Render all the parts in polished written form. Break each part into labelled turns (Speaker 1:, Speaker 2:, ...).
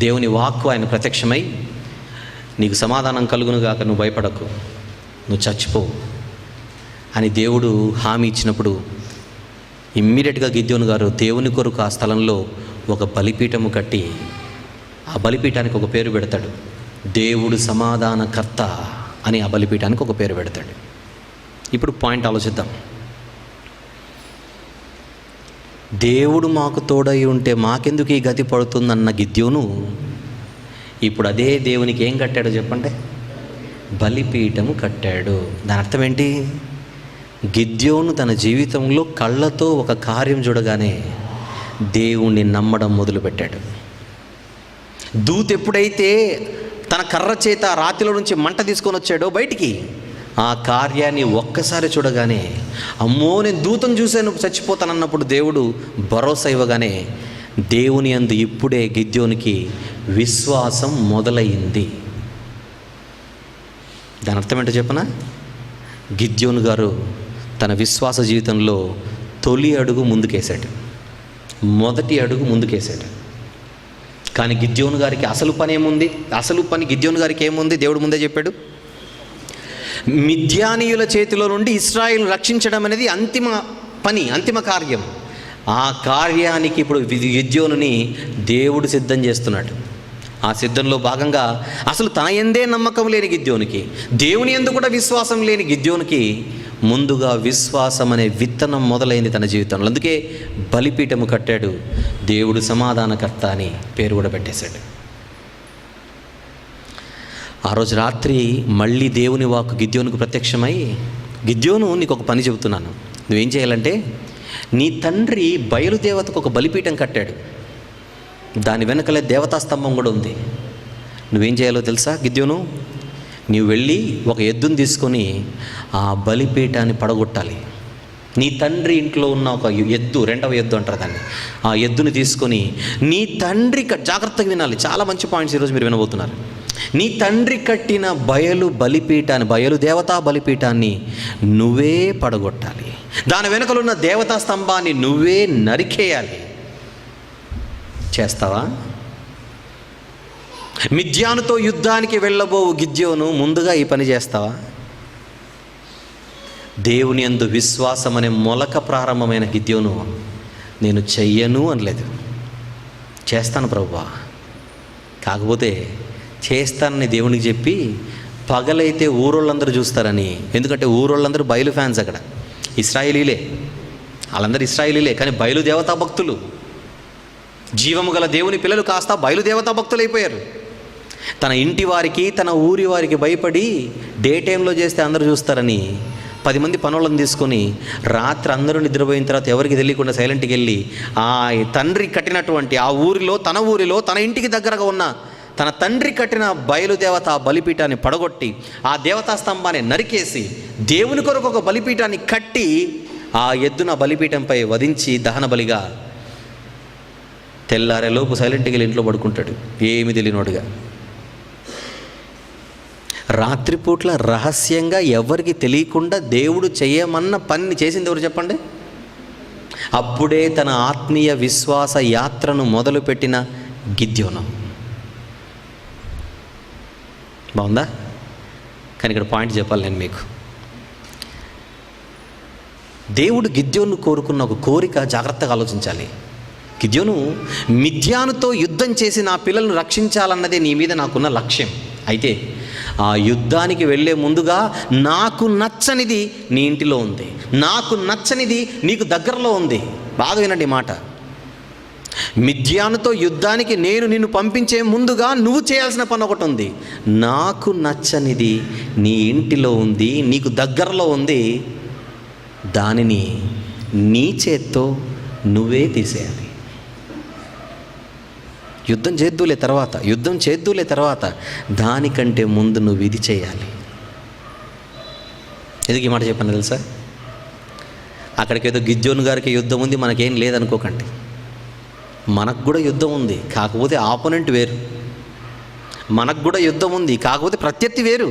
Speaker 1: దేవుని వాక్కు ఆయన ప్రత్యక్షమై, నీకు సమాధానం కలుగును గాక, నువ్వు భయపడకు, నువ్వు చచ్చిపో అని దేవుడు హామీ ఇచ్చినప్పుడు ఇమ్మీడియట్గా గిద్యోను గారు దేవుని కొరకు ఆ స్థలంలో ఒక బలిపీఠము కట్టి ఆ బలిపీఠానికి ఒక పేరు పెడతాడు. దేవుడు సమాధానకర్త అని ఆ బలిపీఠానికి ఒక పేరు పెడతాడు. ఇప్పుడు పాయింట్ ఆలోచిద్దాం. దేవుడు మాకు తోడై ఉంటే మాకెందుకు ఈ గతి పడుతుందన్న గిద్యోను ఇప్పుడు అదే దేవునికి ఏం కట్టాడో చెప్పండి? బలిపీఠము కట్టాడు. దాని అర్థం ఏంటి? గిద్యోను తన జీవితంలో కళ్ళతో ఒక కార్యం చూడగానే దేవుణ్ణి నమ్మడం మొదలుపెట్టాడు. దూత ఎప్పుడైతే తన కర్ర చేత రాతిలో నుంచి మంట తీసుకొని వచ్చాడో బయటికి, ఆ కార్యాన్ని ఒక్కసారి చూడగానే, అమ్మో నేను దూతను చూశాను చచ్చిపోతానన్నప్పుడు దేవుడు భరోసా ఇవ్వగానే దేవుని యందు ఇప్పుడే గిద్యోనికి విశ్వాసం మొదలయ్యింది. దాని అర్థం ఏంటో చెప్పనా? గిద్యోను గారు తన విశ్వాస జీవితంలో తొలి అడుగు ముందుకేశాడు, మొదటి అడుగు ముందుకేశాడు. కానీ గిద్యోను గారికి అసలు పని ఏముంది? అసలు పని గిద్యోను గారికి ఏముంది? దేవుడు ముందే చెప్పాడు. మిద్యానీయుల చేతిలో నుండి ఇశ్రాయేలు రక్షించడం అనేది అంతిమ పని, అంతిమ కార్యం. ఆ కార్యానికి ఇప్పుడు గిద్యోనుని దేవుడు సిద్ధం చేస్తున్నాడు. ఆ సిద్ధంలో భాగంగా అసలు తన యందే నమ్మకం లేని గిద్యోనికి, దేవుని యందు కూడా విశ్వాసం లేని గిద్యోనికి ముందుగా విశ్వాసం అనే విత్తనం మొదలైంది తన జీవితంలో. అందుకే బలిపీఠము కట్టాడు. దేవుడు సమాధానకర్త అని పేరు కూడా పెట్టేశాడు. ఆ రోజు రాత్రి మళ్ళీ దేవుని వాక్కు గిద్యోనుకు ప్రత్యక్షమై, గిద్యోను నీకు ఒక పని చెబుతున్నాను, నువ్వేం చేయాలంటే, నీ తండ్రి బయలుదేవతకు ఒక బలిపీఠం కట్టాడు, దాని వెనకలే దేవతా స్తంభం కూడా ఉంది. నువ్వేం చేయాలో తెలుసా గిద్యోను? నీవు వెళ్ళి ఒక ఎద్దును తీసుకొని ఆ బలిపీఠాన్ని పడగొట్టాలి. నీ తండ్రి ఇంట్లో ఉన్న ఒక ఎద్దు, రెండవ ఎద్దు అంటారు దాన్ని, ఆ ఎద్దుని తీసుకొని నీ తండ్రి జాగ్రత్తగా వినాలి, చాలా మంచి పాయింట్స్ ఈరోజు మీరు వినబోతున్నారు. నీ తండ్రి కట్టిన బయలు దేవతా బలిపీఠాన్ని నువ్వే పడగొట్టాలి, దాని వెనుకలున్న దేవతా స్తంభాన్ని నువ్వే నరికేయాలి. చేస్తావా? మిద్యానుతో యుద్ధానికి వెళ్ళబోవు గిద్యోను ముందుగా ఈ పని చేస్తావా? దేవుని యందు విశ్వాసం అనే మొలక ప్రారంభమైన గిద్యోను నేను చెయ్యను అనలేదు, చేస్తాను ప్రభువా, కాకపోతే చేస్తానని దేవునికి చెప్పి పగలైతే ఊరోళ్ళందరూ చూస్తారని. ఎందుకంటే ఊరోళ్ళందరూ బయలు ఫ్యాన్స్, అక్కడ ఇశ్రాయేలీలే, వాళ్ళందరూ ఇశ్రాయేలీలే, కానీ బయలుదేవతా భక్తులు, జీవము గల దేవుని పిల్లలు కాస్త బయలుదేవతా భక్తులు అయిపోయారు. తన ఇంటి వారికి తన ఊరి వారికి భయపడి డే టైంలో చేస్తే అందరూ చూస్తారని 10 మంది పనులను తీసుకొని రాత్రి అందరూ నిద్రపోయిన తర్వాత ఎవరికి తెలియకుండా సైలెంట్కి వెళ్ళి ఆ తండ్రి కట్టినటువంటి ఆ ఊరిలో తన ఇంటికి దగ్గరగా ఉన్న తన తండ్రి కట్టిన బయలుదేవత బలిపీఠాన్ని పడగొట్టి ఆ దేవతా స్తంభాన్ని నరికేసి దేవుని కొరకు ఒక బలిపీఠాన్ని కట్టి ఆ ఎద్దున బలిపీఠంపై వధించి దహన బలిగా తెల్లారేలోపు సైలెంట్కి వెళ్ళి ఇంట్లో పడుకుంటాడు, ఏమి తెలియనోడుగా. రాత్రిపూట్ల రహస్యంగా ఎవరికి తెలియకుండా దేవుడు చేయమన్న పని చేసింది ఎవరు చెప్పండి? అప్పుడే తన ఆత్మీయ విశ్వాస యాత్రను మొదలుపెట్టిన గిద్యోను. బాగుందా? కానీ ఇక్కడ పాయింట్ చెప్పాలి నేను మీకు. దేవుడు గిద్యోను కోరుకున్న ఒక కోరిక జాగ్రత్తగా ఆలోచించాలి. గిద్యోను మిద్యానుతో యుద్ధం చేసి నా పిల్లలను రక్షించాలన్నదే నీ మీద నాకున్న లక్ష్యం. అయితే ఆ యుద్ధానికి వెళ్ళే ముందుగా నాకు నచ్చనిది నీ ఇంటిలో ఉంది, నాకు నచ్చనిది నీకు దగ్గరలో ఉంది. బాగా వినండి మాట. మిద్యానుతో యుద్ధానికి నేను నిన్ను పంపించే ముందుగా నువ్వు చేయాల్సిన పని ఒకటి ఉంది. నాకు నచ్చనిది నీ ఇంటిలో ఉంది, నీకు దగ్గరలో ఉంది, దానిని నీ చేత్తో నువ్వే తీసేయాలి. యుద్ధం చేద్దులే తర్వాత దానికంటే ముందు నువ్వు ఇది చేయాలి. ఎందుకు ఈ మాట చెప్పాను తెలుసా? అక్కడికేదో గిద్యోను గారికి యుద్ధం ఉంది, మనకేం లేదనుకోకండి. మనకు కూడా యుద్ధం ఉంది, కాకపోతే ఆపోనెంట్ వేరు. మనకు కూడా యుద్ధం ఉంది, కాకపోతే ప్రత్యర్థి వేరు.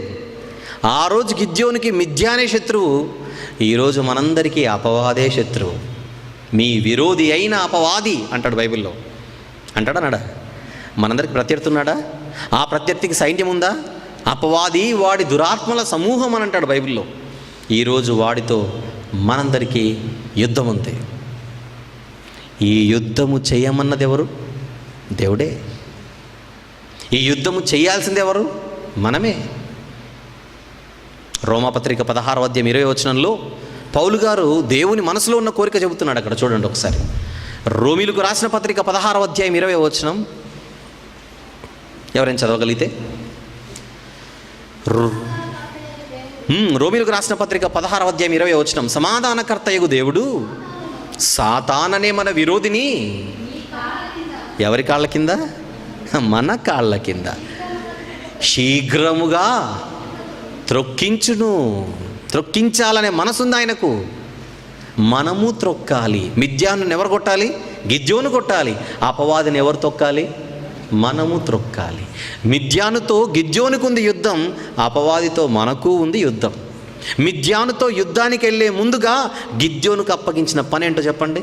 Speaker 1: ఆ రోజు గిద్యోనికి మిద్యానే శత్రువు, ఈరోజు మనందరికీ అపవాదే శత్రువు. మీ విరోధి అయిన అపవాది అంటాడు బైబిల్లో. అంటాడా? మనందరికి ప్రత్యర్థి ఉన్నాడా? ఆ ప్రత్యర్థికి సైన్యం ఉందా? అపవాది వాడి దురాత్మల సమూహం అని అంటాడు బైబిల్లో. ఈరోజు వాడితో మనందరికీ యుద్ధం ఉంది. ఈ యుద్ధము చేయమన్నది ఎవరు? దేవుడే. ఈ యుద్ధము చేయాల్సింది ఎవరు? మనమే. రోమాపత్రిక 16వ అధ్యాయం 20వ వచనంలో పౌలు గారు దేవుని మనసులో ఉన్న కోరిక చెబుతున్నాడు. అక్కడ చూడండి ఒకసారి. రోమీలకు రాసిన పత్రిక 16వ అధ్యాయం 20వ వచనం ఎవరైనా చదవగలిగితే. రోమీలకు రాసిన పత్రిక 16వ అధ్యాయం 20వ వచనం, సమాధానకర్తయగు దేవుడు సాతాననే మన విరోధిని ఎవరి కాళ్ళ కింద? మన కాళ్ళ కింద శీఘ్రముగా త్రొక్కించాలనే మనసుంది ఆయనకు. మనము త్రొక్కాలి. మిద్యాను ఎవరు కొట్టాలి? గిద్యోను కొట్టాలి. అపవాదిని ఎవరు తొక్కాలి? మనము త్రొక్కాలి. మిద్యానుతో గిద్యోనుకు ఉంది యుద్ధం, అపవాదితో మనకు ఉంది యుద్ధం. మిద్యానుతో యుద్ధానికి వెళ్ళే ముందుగా గిద్యోనుకు అప్పగించిన పని ఏంటో చెప్పండి.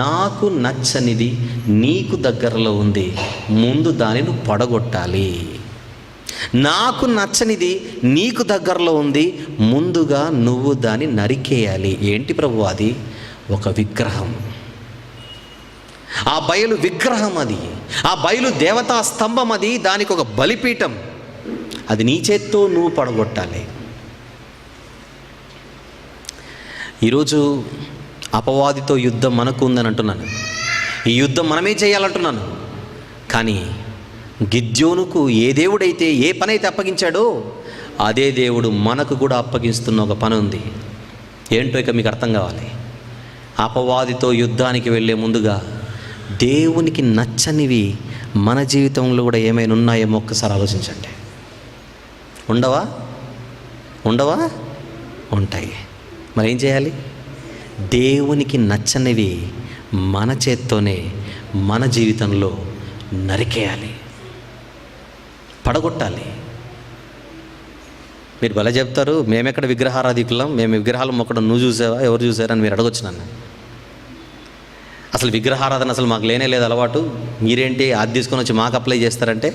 Speaker 1: నాకు నచ్చనిది నీకు దగ్గరలో ఉంది, ముందు దానిని పడగొట్టాలి. నాకు నచ్చనిది నీకు దగ్గరలో ఉంది, ముందుగా నువ్వు దాన్ని నరికేయాలి. ఏంటి ప్రభు అది? ఒక విగ్రహం. ఆ బయలు విగ్రహం అది. ఆ బయలు దేవతా స్తంభం అది. దానికి ఒక బలిపీఠం. అది నీ చేత్తో నువ్వు పడగొట్టాలి. ఈరోజు అపవాదితో యుద్ధం మనకు ఉందని అంటున్నాను. ఈ యుద్ధం మనమే చేయాలంటున్నాను. కానీ గిద్యోనుకు ఏ దేవుడైతే ఏ పని అయితే అప్పగించాడో అదే దేవుడు మనకు కూడా అప్పగిస్తున్న ఒక పని ఉంది. ఏంటో ఇక మీకు అర్థం కావాలి. అపవాదితో యుద్ధానికి వెళ్ళే ముందుగా దేవునికి నచ్చనివి మన జీవితంలో కూడా ఏమైనా ఉన్నాయేమో ఒక్కసారి ఆలోచించండి. ఉండవా? ఉంటాయి. మరి ఏం చేయాలి? దేవునికి నచ్చనివి మన చేత్తోనే మన జీవితంలో నరికేయాలి, పడగొట్టాలి. మీరు భలే చెప్తారు, మేమెక్కడ విగ్రహారాధికులం, మేము విగ్రహాలు మొక్కడం నువ్వు చూసావా, ఎవరు చూసారని మీరు అడగొచ్చు నన్ను. అసలు విగ్రహారాధన అసలు మాకు లేనే లేదు అలవాటు, మీరేంటి అది తీసుకొని వచ్చి మాకు అప్లై చేస్తారంటే,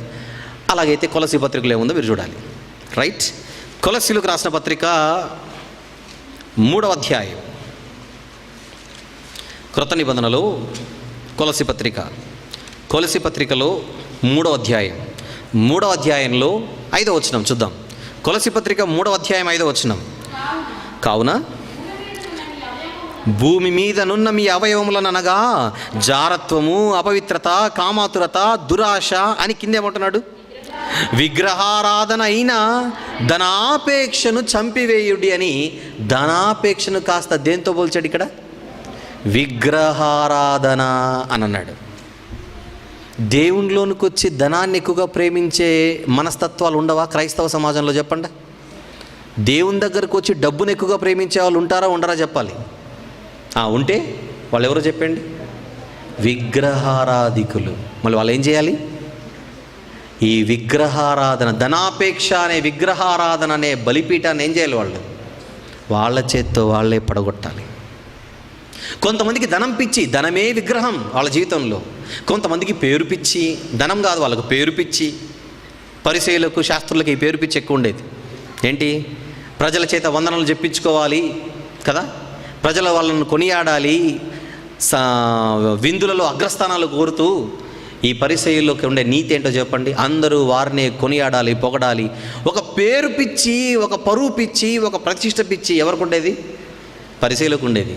Speaker 1: అలాగైతే కొలసీ పత్రికలు ఏముందో మీరు చూడాలి. రైట్. కొలసీలకు రాసిన పత్రిక 3వ అధ్యాయం, క్రొత్త నిబంధనలో కొలసీ పత్రికలో 3వ అధ్యాయంలో 5వ వచనం చూద్దాం. కొలసీ పత్రిక 3వ అధ్యాయం 5వ వచనం, కావున భూమి మీదనున్న మీ అవయవములనగా జారత్వము, అపవిత్రత, కామాతురత, దురాశ అని కిందేమంటున్నాడు? విగ్రహారాధన అయిన ధనాపేక్షను చంపివేయుడి అని. ధనాపేక్షను కాస్త దేంతో పోల్చాడు ఇక్కడ? విగ్రహారాధన అని అన్నాడు. దేవునిలోనికి వచ్చి ధనాన్ని ఎక్కువగా ప్రేమించే మనస్తత్వాలు ఉండవా క్రైస్తవ సమాజంలో? చెప్పండి. దేవుని దగ్గరకు వచ్చి డబ్బును ఎక్కువగా ప్రేమించే వాళ్ళు ఉంటారా ఉండరా చెప్పాలి. ఉంటే వాళ్ళు ఎవరో చెప్పండి? విగ్రహారాధికులు. మళ్ళీ వాళ్ళు ఏం చేయాలి? ఈ విగ్రహారాధన, ధనాపేక్ష అనే విగ్రహారాధన అనే బలిపీఠాన్ని ఏం చేయాలి? వాళ్ళ చేత్తో వాళ్ళే పడగొట్టాలి. కొంతమందికి ధనం పిచ్చి, ధనమే విగ్రహం వాళ్ళ జీవితంలో. కొంతమందికి పేరు పిచ్చి, ధనం కాదు వాళ్ళకు పేరు పిచ్చి. పరిసయ్యులకు, శాస్త్రులకు ఈ పేరు పిచ్చి ఎక్కువ ఉండేది. ఏంటి? ప్రజల చేత వందనలు చెప్పించుకోవాలి కదా, ప్రజల వాళ్ళను కొనియాడాలి, విందులలో అగ్రస్థానాలు కోరుతూ. ఈ పరిసయ్యుల్లోకి ఉండే నీతి ఏంటో చెప్పండి? అందరూ వారిని కొనియాడాలి, పొగడాలి. ఒక పేరు పిచ్చి, ఒక పరువు పిచ్చి, ఒక ప్రతిష్ట పిచ్చి ఎవరికి ఉండేది? పరిసయ్యులకు ఉండేది.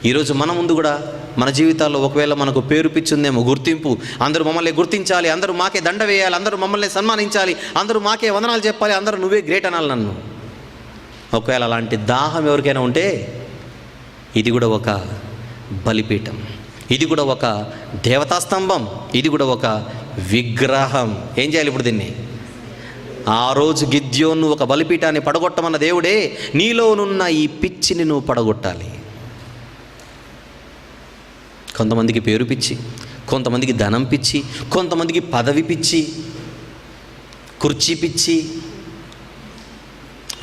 Speaker 1: ఈరోజు మన ముందు కూడా మన జీవితాల్లో ఒకవేళ మనకు పేరు పిచ్చి ఉందేమో, గుర్తింపు, అందరూ మమ్మల్ని గుర్తించాలి, అందరూ మాకే దండ వేయాలి, అందరూ మమ్మల్ని సన్మానించాలి, అందరూ మాకే వందనాలు చెప్పాలి, అందరూ నువ్వే గ్రేట్ అనాలి నన్ను. ఒకవేళ అలాంటి దాహం ఎవరికైనా ఉంటే ఇది కూడా ఒక బలిపీఠం, ఇది కూడా ఒక దేవతాస్తంభం, ఇది కూడా ఒక విగ్రహం. ఏం చేయాలి ఇప్పుడు దీన్ని? ఆ రోజు గిద్యోను ఒక బలిపీఠాన్ని పడగొట్టమన్న దేవుడే నీలోనున్న ఈ పిచ్చిని నువ్వు పడగొట్టాలి. కొంతమందికి పేరు పిచ్చి, కొంతమందికి ధనం పిచ్చి, కొంతమందికి పదవి పిచ్చి, కుర్చీ పిచ్చి.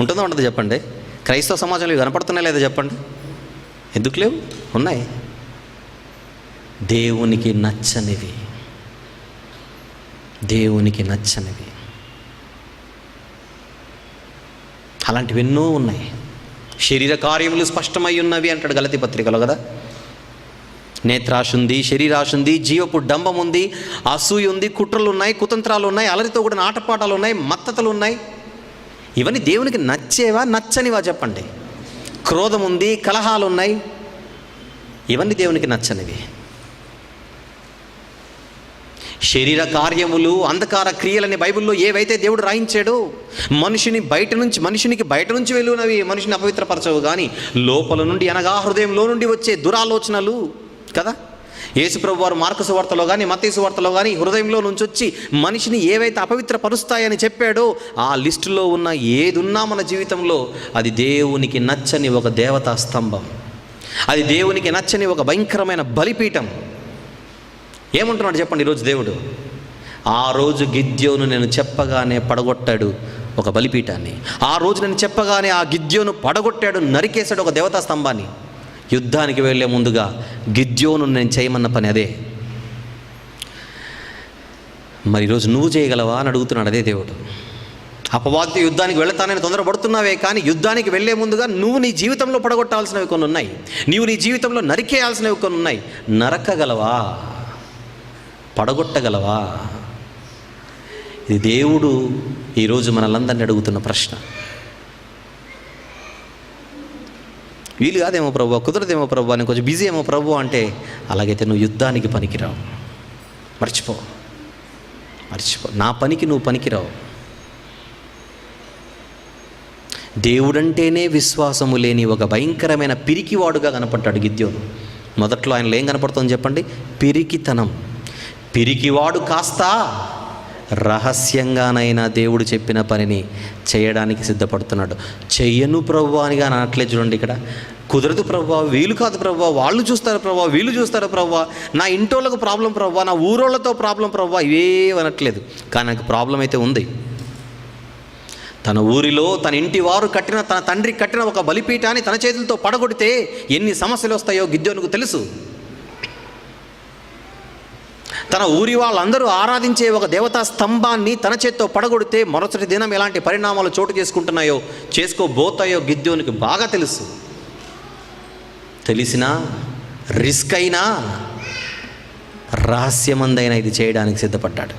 Speaker 1: ఉంటుందో ఉండదు చెప్పండి? క్రైస్తవ సమాజంలో కనపడుతున్నాయి లేదా చెప్పండి? ఎందుకు లేవు? ఉన్నాయి. దేవునికి నచ్చనివి దేవునికి నచ్చనివి. అలాంటివి ఎన్నో ఉన్నాయి. శరీర కార్యములు స్పష్టమై ఉన్నవి అంటాడు గలతీ పత్రికలో కదా. నేత్రాశ ఉంది, శరీరాశ ఉంది, జీవపు డంబం ఉంది, అసూయ ఉంది, కుట్రలు ఉన్నాయి, కుతంత్రాలు ఉన్నాయి, అలరితో కూడిన ఆటపాటాలు ఉన్నాయి, మత్తతలు ఉన్నాయి. ఇవన్నీ దేవునికి నచ్చేవా నచ్చనివా చెప్పండి? క్రోధం ఉంది, కలహాలు ఉన్నాయి, ఇవన్నీ దేవునికి నచ్చనివి. శరీర కార్యములు, అంధకార క్రియలని బైబిల్లో ఏవైతే దేవుడు రాయించాడో మనుషునికి బయట నుంచి వెళ్ళునవి మనిషిని అపవిత్రపరచవు, కానీ లోపల నుండి అనగా హృదయంలో నుండి వచ్చే దురాలోచనలు కదా. యేసుప్రభు వారు మార్కు సువార్తలో కానీ మత్తయి సువార్తలో కానీ హృదయంలో నుంచి వచ్చి మనిషిని ఏవైతే అపవిత్రపరుస్తాయని చెప్పాడో ఆ లిస్టులో ఉన్న ఏదున్నా మన జీవితంలో అది దేవునికి నచ్చని ఒక దేవతా స్తంభం, అది దేవునికి నచ్చని ఒక భయంకరమైన బలిపీఠం. ఏమంటున్నాడు చెప్పండి ఈరోజు దేవుడు? ఆ రోజు గిద్యోను నేను చెప్పగానే పడగొట్టాడు ఒక బలిపీఠాన్ని. ఆ రోజు నేను చెప్పగానే ఆ గిద్యోను పడగొట్టాడు, నరికేశాడు ఒక దేవతా స్తంభాన్ని. యుద్ధానికి వెళ్ళే ముందుగా గిద్యోను నేను చేయమన్న పని అదే. మరి ఈరోజు నువ్వు చేయగలవా అని అడుగుతున్నాడు అదే దేవుడు. అపవాదితో యుద్ధానికి వెళతానని తొందరపడుతున్నావే, కానీ యుద్ధానికి వెళ్ళే ముందుగా నువ్వు నీ జీవితంలో పడగొట్టాల్సినవి కొన్ని ఉన్నాయి, నీవు నీ జీవితంలో నరికేయాల్సినవి కొన్ని ఉన్నాయి. నరకగలవా? పడగొట్టగలవా? ఇది దేవుడు ఈరోజు మనలందరినీ అడుగుతున్న ప్రశ్న. వీలు కాదేమో ప్రభు, కుదరదేమో ప్రభు, నేను కొంచెం బిజీ ఏమో ప్రభు అంటే, అలాగైతే నువ్వు యుద్ధానికి పనికిరావు. మర్చిపో, నా పనికి నువ్వు పనికిరావు. దేవుడంటేనే విశ్వాసము లేని ఒక భయంకరమైన పిరికివాడుగా కనపడ్డాడు గిద్యోను. మొదట్లో ఆయనలో ఏం కనపడుతుంది చెప్పండి? పిరికితనం. పిరికివాడు కాస్త రహస్యంగానైనా దేవుడు చెప్పిన పనిని చేయడానికి సిద్ధపడుతున్నాడు. చెయ్యను ప్రభువా అనిగా అనట్లే చూడండి ఇక్కడ. కుదరదు ప్రభువా, వీలు కాదు ప్రభువా, వాళ్ళు చూస్తారు ప్రభువా, వీళ్ళు చూస్తారు ప్రభువా, నా ఇంటోళ్ళకు ప్రాబ్లం ప్రభువా, నా ఊరోళ్ళతో ప్రాబ్లం ప్రభువా, ఇవేమనట్లేదు. కానీ నాకు ప్రాబ్లం అయితే ఉంది. తన ఊరిలో తన ఇంటి వారు కట్టిన, తన తండ్రి కట్టిన ఒక బలిపీఠాన్ని తన చేతులతో పడగొడితే ఎన్ని సమస్యలు వస్తాయో గిద్యోనుకు తెలుసు. తన ఊరి వాళ్ళందరూ ఆరాధించే ఒక దేవతా స్తంభాన్ని తన చేత్తో పడగొడితే మరుసటి దినం ఎలాంటి పరిణామాలు చోటు చేసుకోబోతాయో గిద్యోనికి బాగా తెలుసు. తెలిసినా, రిస్క్ అయినా, రహస్యమందైనా ఇది చేయడానికి సిద్ధపడ్డాడు.